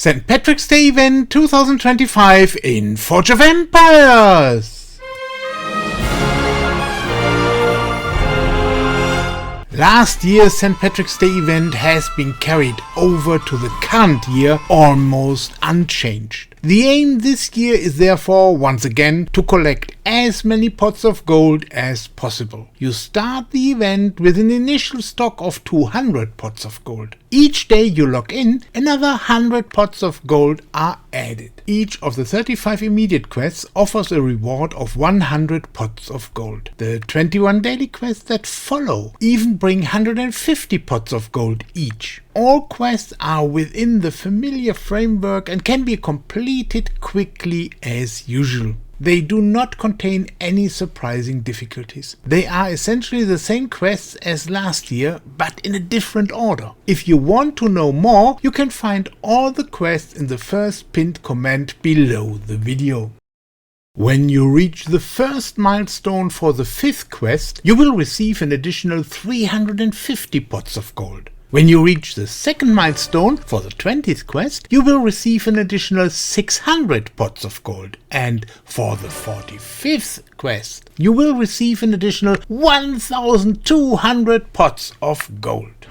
St. Patrick's Day event 2025 in Forge of Empires! Last year's St. Patrick's Day event has been carried over to the current year almost unchanged. The aim this year is therefore once again to collect as many pots of gold as possible. You start the event with an initial stock of 200 pots of gold. Each day you log in, another 100 pots of gold are added. Each of the 35 immediate quests offers a reward of 100 pots of gold. The 21 daily quests that follow even bring 150 pots of gold each. All quests are within the familiar framework and can be completed quickly as usual. They do not contain any surprising difficulties. They are essentially the same quests as last year, but in a different order. If you want to know more, you can find all the quests in the first pinned comment below the video. When you reach the first milestone for the 5th quest, you will receive an additional 350 pots of gold. When you reach the 2nd milestone for the 20th quest, you will receive an additional 600 pots of gold. And for the 45th quest, you will receive an additional 1200 pots of gold.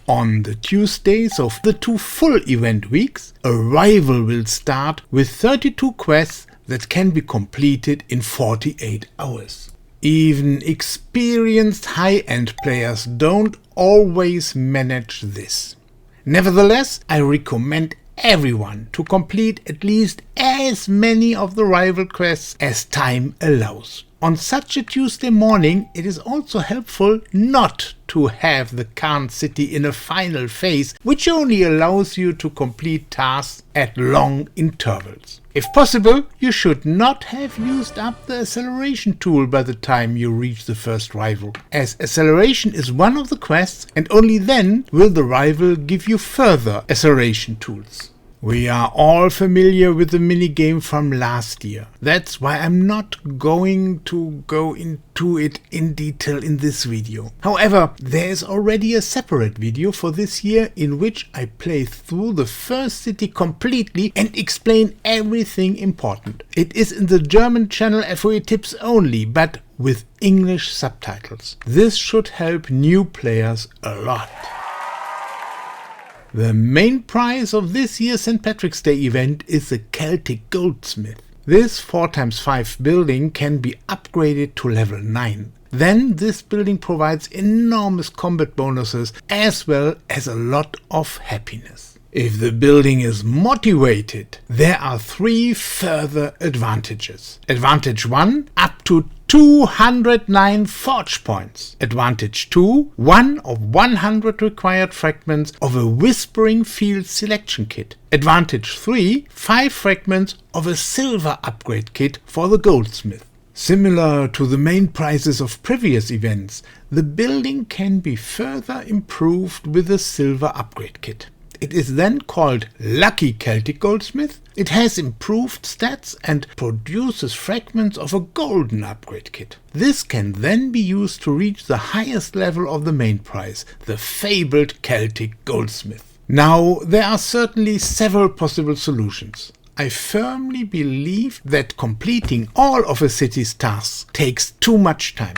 On the Tuesdays of the 2 full event weeks, Arrival will start with 32 quests that can be completed in 48 hours. Even experienced high-end players don't always manage this. Nevertheless, I recommend everyone to complete at least as many of the rival quests as time allows. On such a Tuesday morning, it is also helpful not to have the current city in a final phase, which only allows you to complete tasks at long intervals. If possible, you should not have used up the acceleration tool by the time you reach the first rival, as acceleration is one of the quests and only then will the rival give you further acceleration tools. We are all familiar with the minigame from last year. That's why I'm not going to go into it in detail in this video. However, there is already a separate video for this year in which I play through the first city completely and explain everything important. It is in the German channel FOE Tips only, but with English subtitles. This should help new players a lot. The main prize of this year's St. Patrick's Day event is the Celtic Goldsmith. This 4x5 building can be upgraded to level 9. Then this building provides enormous combat bonuses as well as a lot of happiness. If the building is motivated, there are 3 further advantages. Advantage 1, up to 209 forge points. Advantage 2, 1 of 100 required fragments of a Whispering Field selection kit. Advantage 3, 5 fragments of a silver upgrade kit for the goldsmith. Similar to the main prizes of previous events, the building can be further improved with a silver upgrade kit. It is then called Lucky Celtic Goldsmith. It has improved stats and produces fragments of a golden upgrade kit. This can then be used to reach the highest level of the main prize, the fabled Celtic Goldsmith. Now, there are certainly several possible solutions. I firmly believe that completing all of a city's tasks takes too much time.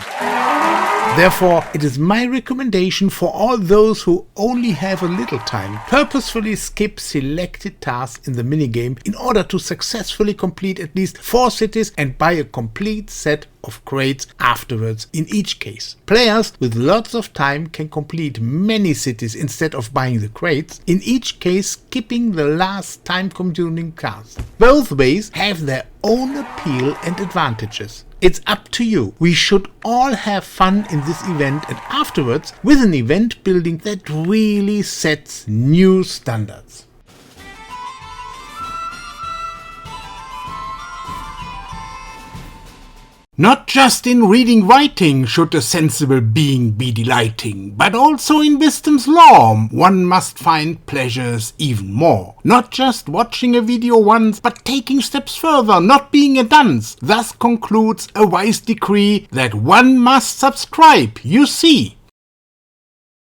Therefore, it is my recommendation for all those who only have a little time, purposefully skip selected tasks in the minigame in order to successfully complete at least 4 cities and buy a complete set of crates afterwards in each case. Players with lots of time can complete many cities instead of buying the crates, in each case skipping the last time-consuming task. Both ways have their own appeal and advantages. It's up to you. We should all have fun in this event and afterwards with an event building that really sets new standards. Not just in reading-writing should a sensible being be delighting, but also in wisdom's law one must find pleasures even more. Not just watching a video once, but taking steps further, not being a dunce. Thus concludes a wise decree that one must subscribe, you see.